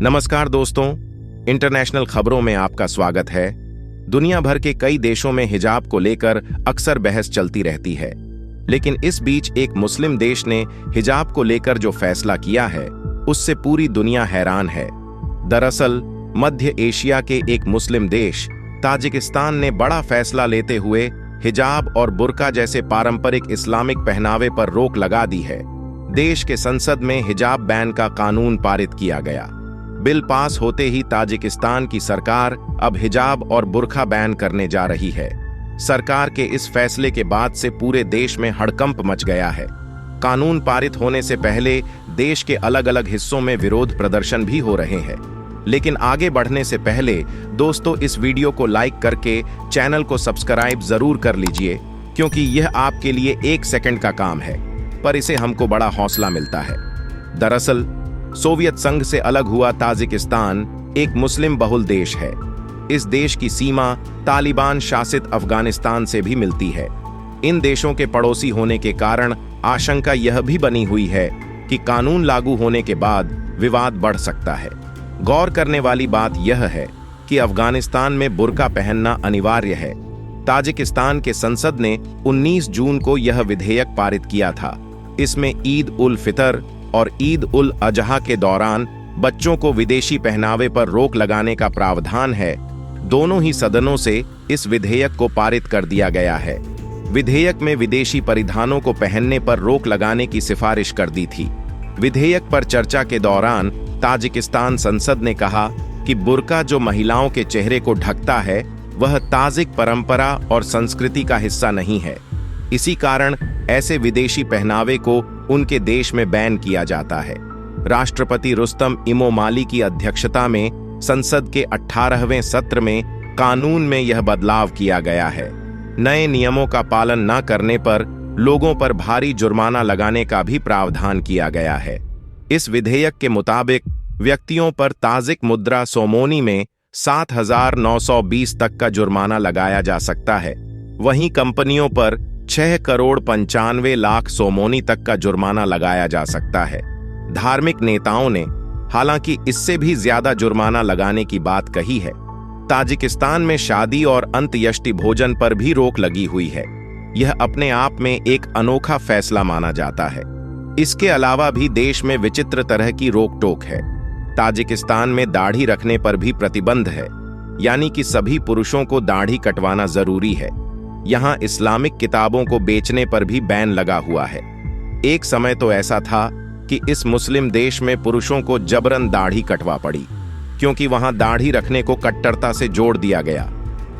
नमस्कार दोस्तों, इंटरनेशनल खबरों में आपका स्वागत है। दुनिया भर के कई देशों में हिजाब को लेकर अक्सर बहस चलती रहती है, लेकिन इस बीच एक मुस्लिम देश ने हिजाब को लेकर जो फैसला किया है उससे पूरी दुनिया हैरान है। दरअसल मध्य एशिया के एक मुस्लिम देश ताजिकिस्तान ने बड़ा फैसला लेते हुए हिजाब और बुर्का जैसे पारंपरिक इस्लामिक पहनावे पर रोक लगा दी है। देश के संसद में हिजाब बैन का कानून पारित किया गया। बिल पास होते ही ताजिकिस्तान की सरकार अब हिजाब और बुर्का बैन करने जा रही है। सरकार के इस फैसले के बाद से पूरे देश में हड़कंप मच गया है। कानून पारित होने से पहले देश के अलग अलग हिस्सों में विरोध प्रदर्शन भी हो रहे हैं। लेकिन आगे बढ़ने से पहले दोस्तों, इस वीडियो को लाइक करके चैनल को सब्सक्राइब जरूर कर लीजिए, क्योंकि यह आपके लिए 1 सेकंड का काम है, पर इसे हमको बड़ा हौसला मिलता है। दरअसल सोवियत संघ से अलग हुआ ताजिकिस्तान एक मुस्लिम बहुल देश है। इस देश की सीमा तालिबान शासित अफगानिस्तान से भी मिलती है। इन देशों के पड़ोसी होने के कारण आशंका यह भी बनी हुई है कि कानून लागू होने के बाद विवाद बढ़ सकता है। गौर करने वाली बात यह है कि अफगानिस्तान में बुर्का पहनना अनिवार्य है। ताजिकिस्तान के संसद ने 19 जून को यह विधेयक पारित किया था। इसमें ईद उल फितर और ईद उल अजहा के दौरान बच्चों को विदेशी पहनावे पर रोक लगाने का प्रावधान है। दोनों ही सदनों से इस विधेयक को पारित कर दिया गया है। विधेयक में विदेशी परिधानों को पहनने पर रोक लगाने की सिफारिश कर दी थी। विधेयक पर चर्चा के दौरान ताजिकिस्तान संसद ने कहा कि बुर्का जो महिलाओं के चेहरे को ढकता है वह ताजिक परंपरा और संस्कृति का हिस्सा नहीं है। इसी कारण ऐसे विदेशी पहनावे को उनके देश में बैन किया जाता है। राष्ट्रपति रुस्तम इमोमाली की अध्यक्षता में संसद के 18वें सत्र में कानून में यह बदलाव किया गया है। नए नियमों का पालन न करने पर लोगों पर भारी जुर्माना लगाने का भी प्रावधान किया गया है। इस विधेयक के मुताबिक व्यक्तियों पर ताजिक मुद्रा सोमोनी में 7,920 तक का जुर्माना लगाया जा सकता है। वहीं कंपनियों पर 6,95,00,000 सोमोनी तक का जुर्माना लगाया जा सकता है। धार्मिक नेताओं ने हालांकि इससे भी ज्यादा जुर्माना लगाने की बात कही है। ताजिकिस्तान में शादी और अंत्येष्टि भोजन पर भी रोक लगी हुई है। यह अपने आप में एक अनोखा फैसला माना जाता है। इसके अलावा भी देश में विचित्र तरह की रोक टोक है। ताजिकिस्तान में दाढ़ी रखने पर भी प्रतिबंध है, यानी कि सभी पुरुषों को दाढ़ी कटवाना जरूरी है। यहाँ इस्लामिक किताबों को बेचने पर भी बैन लगा हुआ है। एक समय तो ऐसा था कि इस मुस्लिम देश में पुरुषों को जबरन दाढ़ी कटवा पड़ी, क्योंकि वहां दाढ़ी रखने को कट्टरता से जोड़ दिया गया।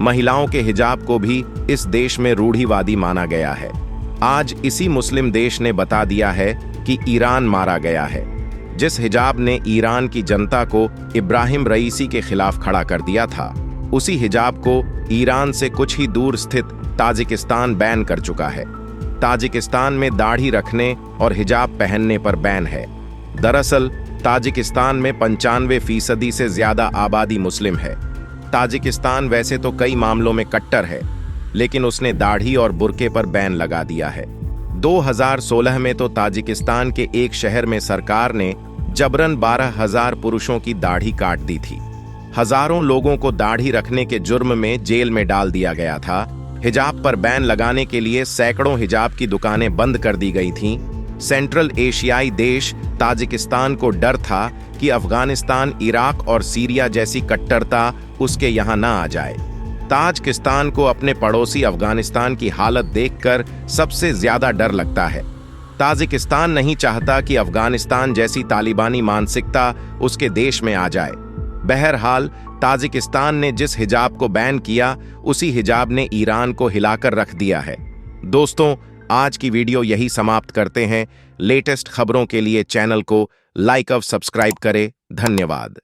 महिलाओं के हिजाब को भी इस देश में रूढ़िवादी माना गया है। आज इसी मुस्लिम देश ने बता दिया है कि ईरान मारा गया है। जिस हिजाब ने ईरान की जनता को इब्राहिम रईसी के खिलाफ खड़ा कर दिया था, उसी हिजाब को ईरान से कुछ ही दूर स्थित ताजिकिस्तान बैन कर चुका है। ताजिकिस्तान में दाढ़ी रखने और हिजाब पहनने पर बैन है। दरअसल ताजिकिस्तान में 95% से ज्यादा आबादी मुस्लिम है। ताजिकिस्तान वैसे तो कई मामलों में कट्टर है, लेकिन उसने दाढ़ी और बुर्के पर बैन लगा दिया है। 2016 में तो ताजिकिस्तान के एक शहर में सरकार ने जबरन 12,000 पुरुषों की दाढ़ी काट दी थी। हजारों लोगों को दाढ़ी रखने के जुर्म में जेल में डाल दिया गया था। हिजाब पर बैन लगाने के लिए सैकड़ों हिजाब की दुकानें बंद कर दी गई थीं। सेंट्रल एशियाई देश ताजिकिस्तान को डर था कि अफगानिस्तान, इराक और सीरिया जैसी कट्टरता उसके यहाँ न आ जाए। ताजिकिस्तान को अपने पड़ोसी अफगानिस्तान की हालत देखकर सबसे ज्यादा डर लगता है। ताजिकिस्तान नहीं चाहता कि अफगानिस्तान जैसी तालिबानी मानसिकता उसके देश में आ जाए। बहरहाल ताजिकिस्तान ने जिस हिजाब को बैन किया, उसी हिजाब ने ईरान को हिलाकर रख दिया है। दोस्तों, आज की वीडियो यही समाप्त करते हैं। लेटेस्ट खबरों के लिए चैनल को लाइक और सब्सक्राइब करें। धन्यवाद।